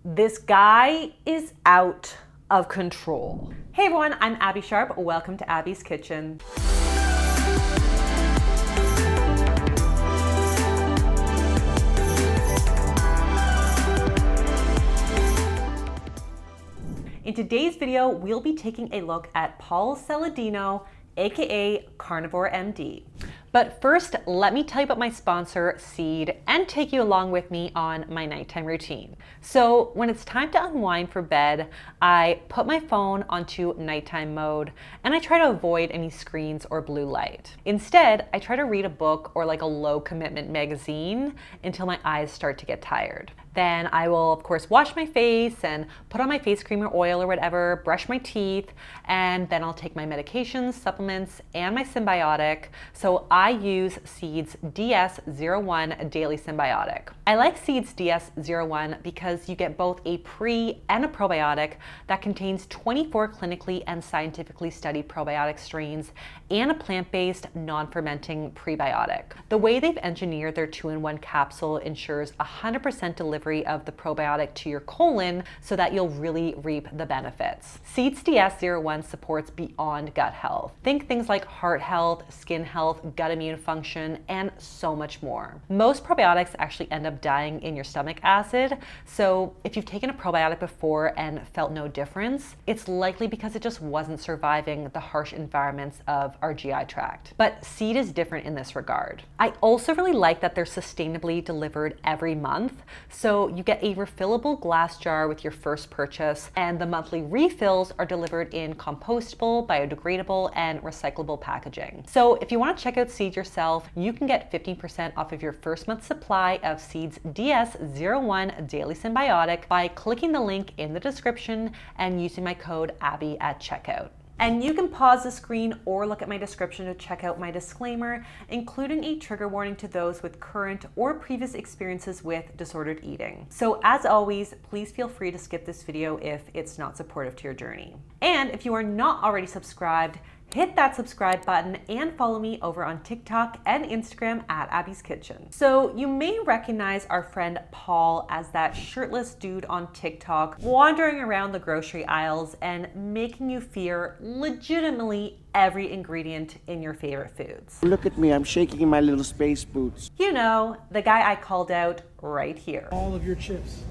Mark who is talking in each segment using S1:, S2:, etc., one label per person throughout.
S1: This guy is out of control. Hey everyone, I'm Abbey Sharp. Welcome to Abby's Kitchen. In today's video, we'll be taking a look at Paul Saladino, aka Carnivore MD. But first, let me tell you about my sponsor, Seed, and take you along with me on my nighttime routine. So when it's time to unwind for bed, I put my phone onto nighttime mode and I try to avoid any screens or blue light. Instead, I try to read a book or like a low commitment magazine until my eyes start to get tired. Then I will, of course, wash my face and put on my face cream or oil or whatever, brush my teeth, and then I'll take my medications, supplements, and my symbiotic. So I use Seed's DS01 Daily Symbiotic. I like Seed's DS01 because you get both a pre and a probiotic that contains 24 clinically and scientifically studied probiotic strains and a plant-based, non-fermenting prebiotic. The way they've engineered their 2-in-1 capsule ensures 100% delivery of the probiotic to your colon so that you'll really reap the benefits. Seed's DS01 supports beyond gut health. Think things like heart health, skin health, gut immune function, and so much more. Most probiotics actually end up dying in your stomach acid, so if you've taken a probiotic before and felt no difference, it's likely because it just wasn't surviving the harsh environments of our GI tract. But Seed is different in this regard. I also really like that they're sustainably delivered every month, so you get a refillable glass jar with your first purchase, and the monthly refills are delivered in compostable, biodegradable, and recyclable packaging. So if you want to check out Seed yourself, you can get 15% off of your first month's supply of Seed's DS01 Daily Symbiotic by clicking the link in the description and using my code Abby at checkout. And you can pause the screen or look at my description to check out my disclaimer, including a trigger warning to those with current or previous experiences with disordered eating. So as always, please feel free to skip this video if it's not supportive to your journey. And if you are not already subscribed, hit that subscribe button and follow me over on TikTok and Instagram at Abby's Kitchen. So you may recognize our friend Paul as that shirtless dude on TikTok wandering around the grocery aisles and making you fear legitimately every ingredient in your favorite foods.
S2: Look at me, I'm shaking in my little space boots.
S1: You know, the guy I called out right here.
S3: All of your chips,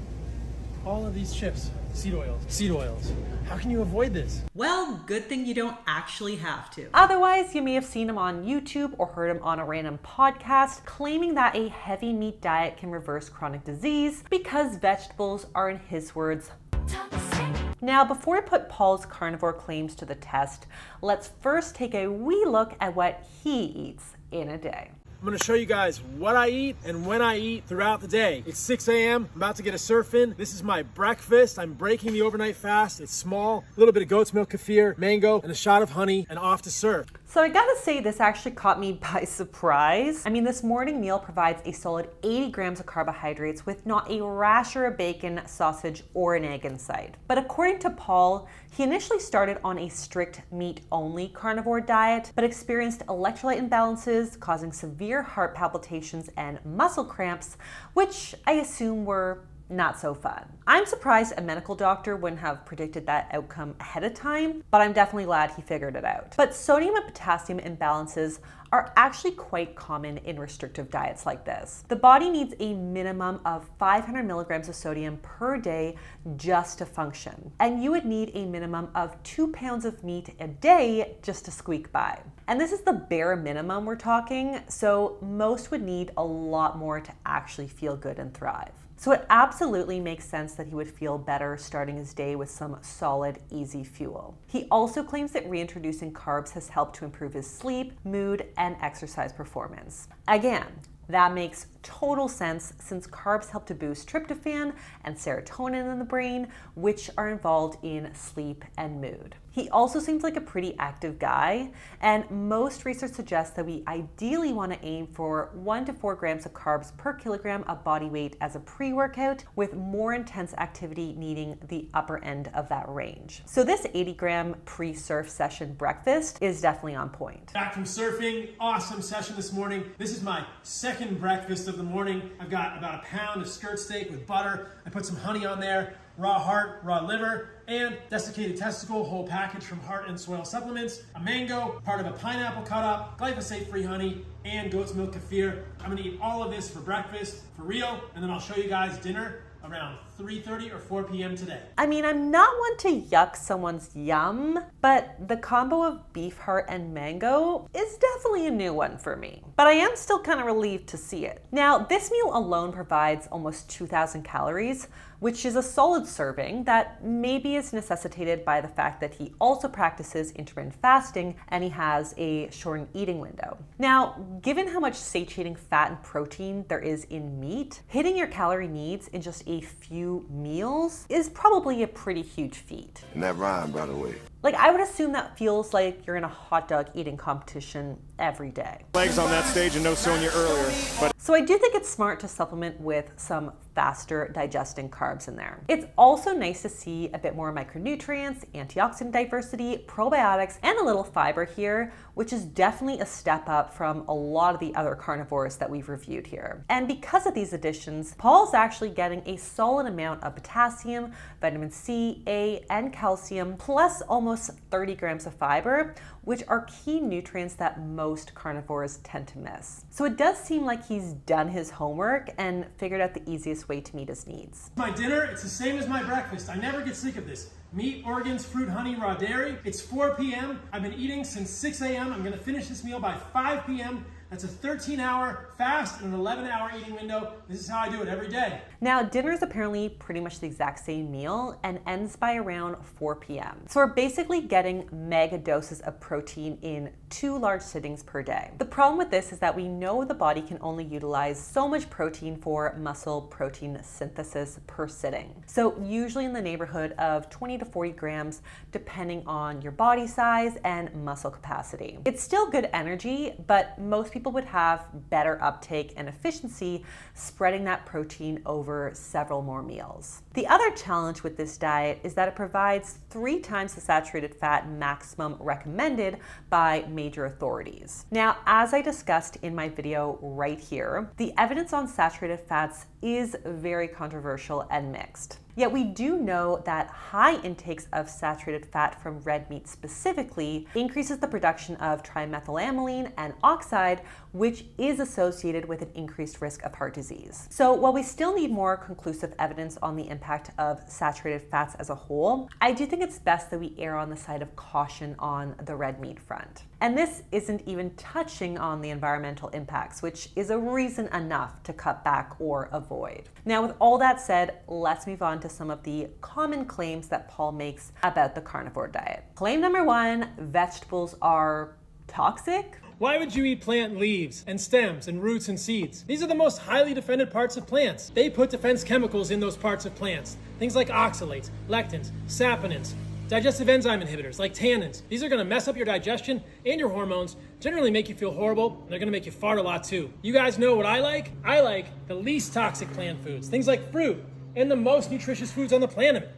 S3: all of these chips, seed oils. How can you avoid this?
S4: Well, good thing you don't actually have to.
S1: Otherwise, you may have seen him on YouTube or heard him on a random podcast claiming that a heavy meat diet can reverse chronic disease because vegetables are, in his words, toxic. Now, before I put Paul's carnivore claims to the test, let's first take a wee look at what he eats in a day.
S3: I'm gonna show you guys what I eat and when I eat throughout the day. It's 6 a.m. I'm about to get a surf in. This is my breakfast. I'm breaking the overnight fast. It's small, a little bit of goat's milk kefir, mango, and a shot of honey, and off to surf.
S1: So I gotta say, this actually caught me by surprise. I mean, this morning meal provides a solid 80 grams of carbohydrates with not a rasher of bacon, sausage, or an egg in sight. But according to Paul, he initially started on a strict meat-only carnivore diet, but experienced electrolyte imbalances causing severe heart palpitations and muscle cramps, which I assume were not so fun. I'm surprised a medical doctor wouldn't have predicted that outcome ahead of time, but I'm definitely glad he figured it out. But sodium and potassium imbalances are actually quite common in restrictive diets like this. The body needs a minimum of 500 milligrams of sodium per day just to function. And you would need a minimum of 2 pounds of meat a day just to squeak by. And this is the bare minimum we're talking, so most would need a lot more to actually feel good and thrive. So it absolutely makes sense that he would feel better starting his day with some solid, easy fuel. He also claims that reintroducing carbs has helped to improve his sleep, mood, and exercise performance. Again, that makes total sense since carbs help to boost tryptophan and serotonin in the brain, which are involved in sleep and mood. He also seems like a pretty active guy, and most research suggests that we ideally want to aim for 1 to 4 grams of carbs per kilogram of body weight as a pre-workout, with more intense activity needing the upper end of that range. So this 80-gram pre-surf session breakfast is definitely on point.
S3: Back from surfing, awesome session this morning. This is my second breakfast of of the morning. I've got about a pound of skirt steak with butter. I put some honey on there, raw heart, raw liver, and desiccated testicle, whole package from Heart and Soil Supplements, a mango, part of a pineapple cut up, glyphosate-free honey, and goat's milk kefir. I'm gonna eat all of this for breakfast, for real, and then I'll show you guys dinner around 3:30 or 4 p.m. today.
S1: I mean, I'm not one to yuck someone's yum, but the combo of beef heart and mango is definitely a new one for me. But I am still kind of relieved to see it. Now, this meal alone provides almost 2,000 calories, which is a solid serving that maybe is necessitated by the fact that he also practices intermittent fasting and he has a shortened eating window. Now, given how much satiating fat and protein there is in meat, hitting your calorie needs in just a few meals is probably a pretty huge feat.
S5: And that rhyme, by the way.
S1: Like, I would assume that feels like you're in a hot dog eating competition every day.
S6: Legs on that stage and no Sonia earlier, but
S1: So I do think it's smart to supplement with some faster digesting carbs in there. It's also nice to see a bit more micronutrients, antioxidant diversity, probiotics, and a little fiber here, which is definitely a step up from a lot of the other carnivores that we've reviewed here. And because of these additions, Paul's actually getting a solid amount of potassium, vitamin C, A, and calcium, plus almost 30 grams of fiber, which are key nutrients that most carnivores tend to miss. So it does seem like he's done his homework and figured out the easiest way to meet his needs.
S3: My dinner, it's the same as my breakfast. I never get sick of this. Meat, organs, fruit, honey, raw dairy. It's 4 p.m. I've been eating since 6 a.m. I'm gonna finish this meal by 5 p.m. That's a 13-hour fast and an 11-hour eating window. This is how I do it every day.
S1: Now, dinner is apparently pretty much the exact same meal and ends by around 4 p.m. So we're basically getting mega doses of protein in 2 large sittings per day. The problem with this is that we know the body can only utilize so much protein for muscle protein synthesis per sitting. So usually in the neighborhood of 20 to 40 grams, depending on your body size and muscle capacity. It's still good energy, but most people would have better uptake and efficiency spreading that protein over several more meals. The other challenge with this diet is that it provides 3 times the saturated fat maximum recommended by major authorities. Now, as I discussed in my video right here, the evidence on saturated fats is very controversial and mixed. Yet we do know that high intakes of saturated fat from red meat specifically increases the production of trimethylamine and oxide, which is associated with an increased risk of heart disease. So while we still need more conclusive evidence on the impact of saturated fats as a whole, I do think it's best that we err on the side of caution on the red meat front. And this isn't even touching on the environmental impacts, which is a reason enough to cut back or avoid. Now, with all that said, let's move on to some of the common claims that Paul makes about the carnivore diet. Claim number 1, vegetables are toxic.
S3: Why would you eat plant leaves and stems and roots and seeds? These are the most highly defended parts of plants. They put defense chemicals in those parts of plants. Things like oxalates, lectins, saponins, digestive enzyme inhibitors like tannins. These are gonna mess up your digestion and your hormones, generally make you feel horrible, and they're gonna make you fart a lot too. You guys know what I like? I like the least toxic plant foods, things like fruit, and the most nutritious foods on the planet.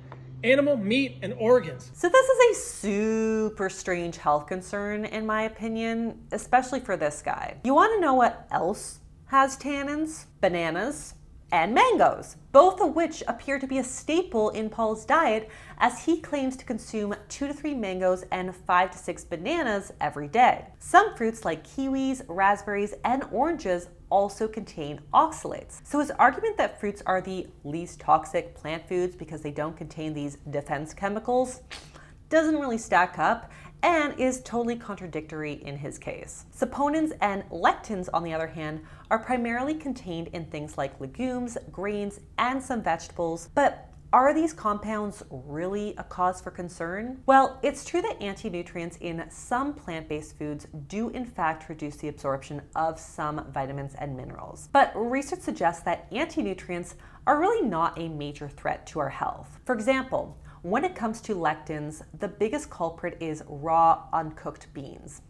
S3: Animal, meat, and organs.
S1: So this is a super strange health concern in my opinion, especially for this guy. You wanna know what else has tannins? Bananas and mangoes, both of which appear to be a staple in Paul's diet, as he claims to consume 2 to 3 mangoes and 5 to 6 bananas every day. Some fruits like kiwis, raspberries, and oranges also contain oxalates. So his argument that fruits are the least toxic plant foods because they don't contain these defense chemicals doesn't really stack up and is totally contradictory in his case. Saponins and lectins, on the other hand, are primarily contained in things like legumes, grains, and some vegetables, but are these compounds really a cause for concern? Well, it's true that anti-nutrients in some plant-based foods do in fact reduce the absorption of some vitamins and minerals. But research suggests that anti-nutrients are really not a major threat to our health. For example, when it comes to lectins, the biggest culprit is raw, uncooked beans.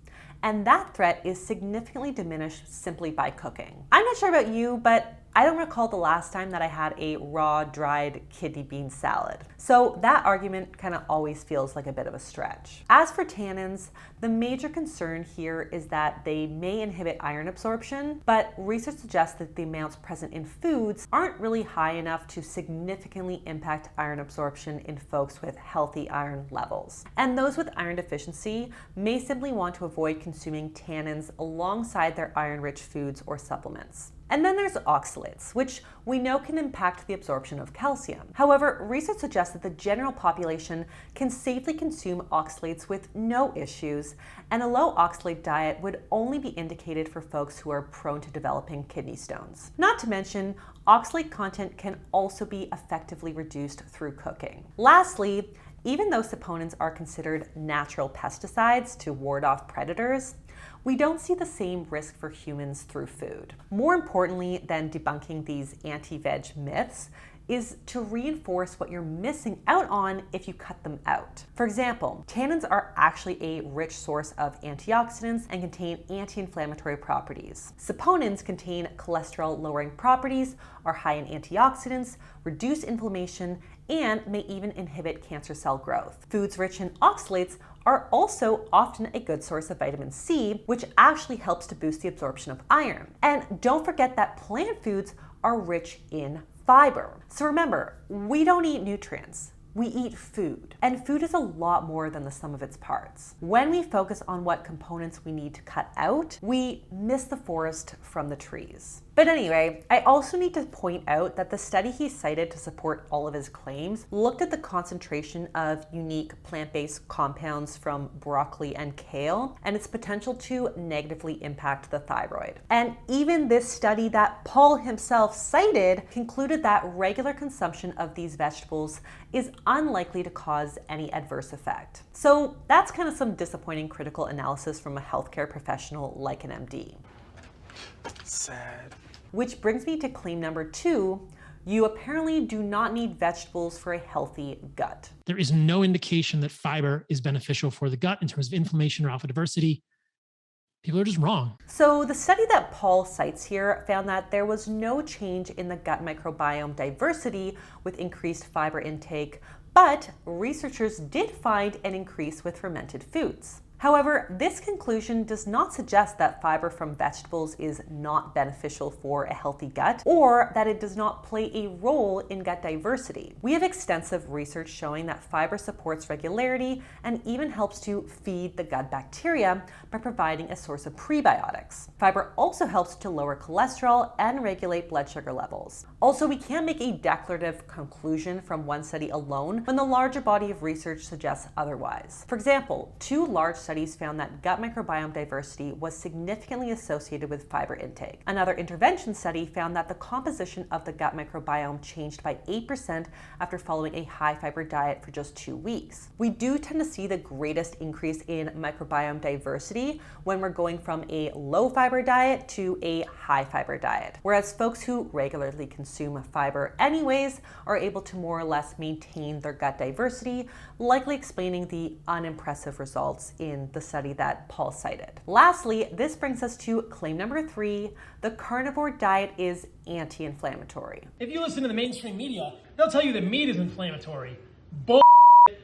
S1: And that threat is significantly diminished simply by cooking. I'm not sure about you, but I don't recall the last time that I had a raw, dried kidney bean salad. So that argument kind of always feels like a bit of a stretch. As for tannins, the major concern here is that they may inhibit iron absorption, but research suggests that the amounts present in foods aren't really high enough to significantly impact iron absorption in folks with healthy iron levels. And those with iron deficiency may simply want to avoid consuming tannins alongside their iron-rich foods or supplements. And then there's oxalates, which we know can impact the absorption of calcium. However, research suggests that the general population can safely consume oxalates with no issues, and a low oxalate diet would only be indicated for folks who are prone to developing kidney stones. Not to mention, oxalate content can also be effectively reduced through cooking. Lastly, even though saponins are considered natural pesticides to ward off predators, we don't see the same risk for humans through food. More importantly than debunking these anti-veg myths is to reinforce what you're missing out on if you cut them out. For example, tannins are actually a rich source of antioxidants and contain anti-inflammatory properties. Saponins contain cholesterol-lowering properties, are high in antioxidants, reduce inflammation, and may even inhibit cancer cell growth. Foods rich in oxalates are also often a good source of vitamin C, which actually helps to boost the absorption of iron. And don't forget that plant foods are rich in fiber. So remember, we don't eat nutrients. We eat food, and food is a lot more than the sum of its parts. When we focus on what components we need to cut out, we miss the forest from the trees. But anyway, I also need to point out that the study he cited to support all of his claims looked at the concentration of unique plant-based compounds from broccoli and kale and its potential to negatively impact the thyroid. And even this study that Paul himself cited concluded that regular consumption of these vegetables is unlikely to cause any adverse effect. So that's kind of some disappointing critical analysis from a healthcare professional like an MD.
S6: Sad.
S1: Which brings me to claim number 2. You apparently do not need vegetables for a healthy gut.
S5: There is no indication that fiber is beneficial for the gut in terms of inflammation or alpha diversity. People are just wrong.
S1: So the study that Paul cites here found that there was no change in the gut microbiome diversity with increased fiber intake, but researchers did find an increase with fermented foods. However, this conclusion does not suggest that fiber from vegetables is not beneficial for a healthy gut, or that it does not play a role in gut diversity. We have extensive research showing that fiber supports regularity and even helps to feed the gut bacteria by providing a source of prebiotics. Fiber also helps to lower cholesterol and regulate blood sugar levels. Also, we can't make a declarative conclusion from one study alone when the larger body of research suggests otherwise. For example, 2 large studies found that gut microbiome diversity was significantly associated with fiber intake. Another intervention study found that the composition of the gut microbiome changed by 8% after following a high fiber diet for just 2 weeks. We do tend to see the greatest increase in microbiome diversity when we're going from a low fiber diet to a high fiber diet, whereas folks who regularly consume fiber anyways are able to more or less maintain their gut diversity, likely explaining the unimpressive results in the study that Paul cited. Lastly, this brings us to claim number 3. The carnivore diet is anti-inflammatory.
S7: If you listen to the mainstream media, they'll tell you that meat is inflammatory. Bull.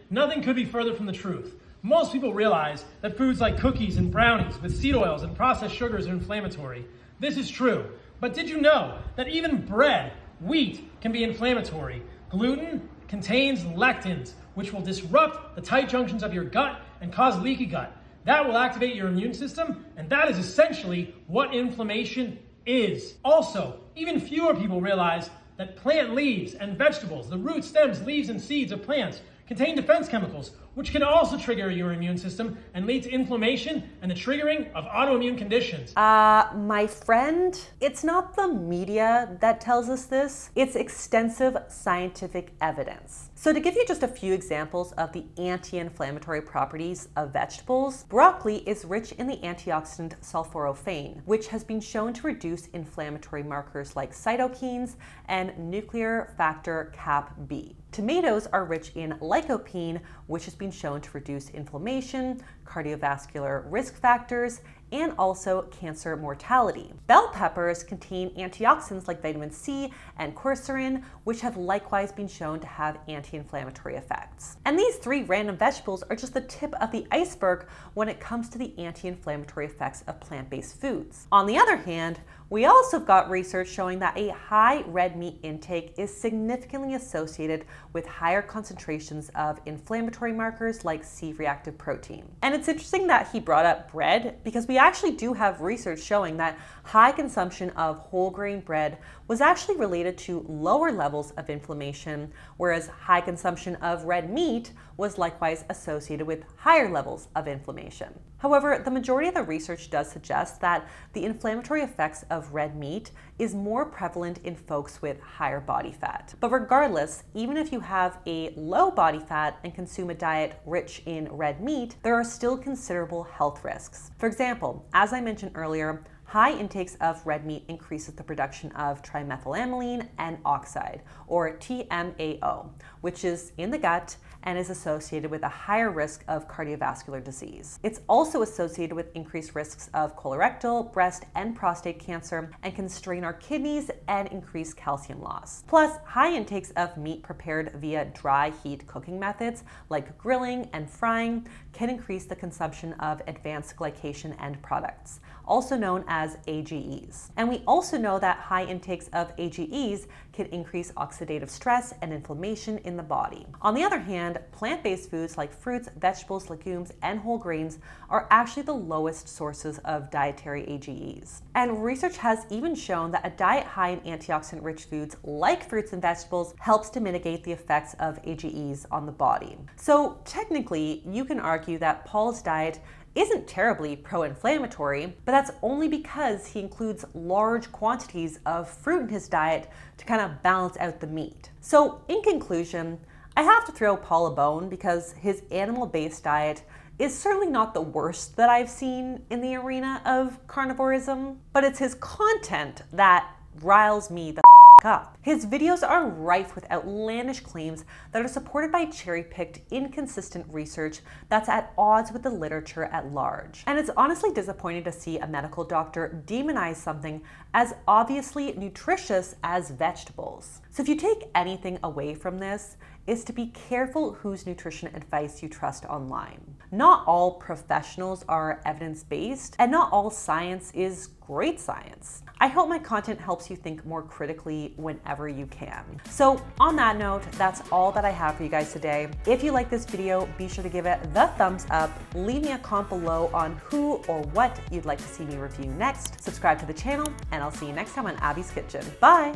S7: Nothing could be further from the truth. Most people realize that foods like cookies and brownies with seed oils and processed sugars are inflammatory. This is true. But did you know that even bread, wheat, can be inflammatory? Gluten contains lectins, which will disrupt the tight junctions of your gut and cause leaky gut. That will activate your immune system, and that is essentially what inflammation is. Also, even fewer people realize that plant leaves and vegetables, the roots, stems, leaves, and seeds of plants, contain defense chemicals, which can also trigger your immune system and lead to inflammation and the triggering of autoimmune conditions.
S1: My friend, it's not the media that tells us this, it's extensive scientific evidence. So to give you just a few examples of the anti-inflammatory properties of vegetables, broccoli is rich in the antioxidant sulforaphane, which has been shown to reduce inflammatory markers like cytokines and nuclear factor Cap B. Tomatoes are rich in lycopene, which has been shown to reduce inflammation, cardiovascular risk factors and also cancer mortality. Bell peppers contain antioxidants like vitamin C and quercetin, which have likewise been shown to have anti-inflammatory effects. And these 3 random vegetables are just the tip of the iceberg when it comes to the anti-inflammatory effects of plant-based foods. On the other hand, we also have got research showing that a high red meat intake is significantly associated with higher concentrations of inflammatory markers like C-reactive protein. And it's interesting that he brought up bread, because we actually do have research showing that high consumption of whole grain bread was actually related to lower levels of inflammation, whereas high consumption of red meat was likewise associated with higher levels of inflammation. However, the majority of the research does suggest that the inflammatory effects of red meat is more prevalent in folks with higher body fat. But regardless, even if you have a low body fat and consume a diet rich in red meat, there are still considerable health risks. For example, as I mentioned earlier, high intakes of red meat increases the production of trimethylamine N oxide, or TMAO, which is in the gut and is associated with a higher risk of cardiovascular disease. It's also associated with increased risks of colorectal, breast, and prostate cancer, and can strain our kidneys and increase calcium loss. Plus, high intakes of meat prepared via dry heat cooking methods like grilling and frying can increase the consumption of advanced glycation end products, also known as AGEs. And we also know that high intakes of AGEs can increase oxidative stress and inflammation in the body. On the other hand, plant-based foods like fruits, vegetables, legumes, and whole grains are actually the lowest sources of dietary AGEs. And research has even shown that a diet high in antioxidant-rich foods like fruits and vegetables helps to mitigate the effects of AGEs on the body. So technically, you can argue that Paul's diet isn't terribly pro-inflammatory, but that's only because he includes large quantities of fruit in his diet to kind of balance out the meat. So in conclusion, I have to throw Paul a bone because his animal-based diet is certainly not the worst that I've seen in the arena of carnivorism, but it's his content that riles me the up. His videos are rife with outlandish claims that are supported by cherry-picked, inconsistent research that's at odds with the literature at large. And it's honestly disappointing to see a medical doctor demonize something as obviously nutritious as vegetables. So if you take anything away from this, is to be careful whose nutrition advice you trust online. Not all professionals are evidence-based, and not all science is great science. I hope my content helps you think more critically whenever you can. So on that note, that's all that I have for you guys today. If you like this video, be sure to give it the thumbs up, leave me a comment below on who or what you'd like to see me review next, subscribe to the channel, and I'll see you next time on Abby's Kitchen. Bye!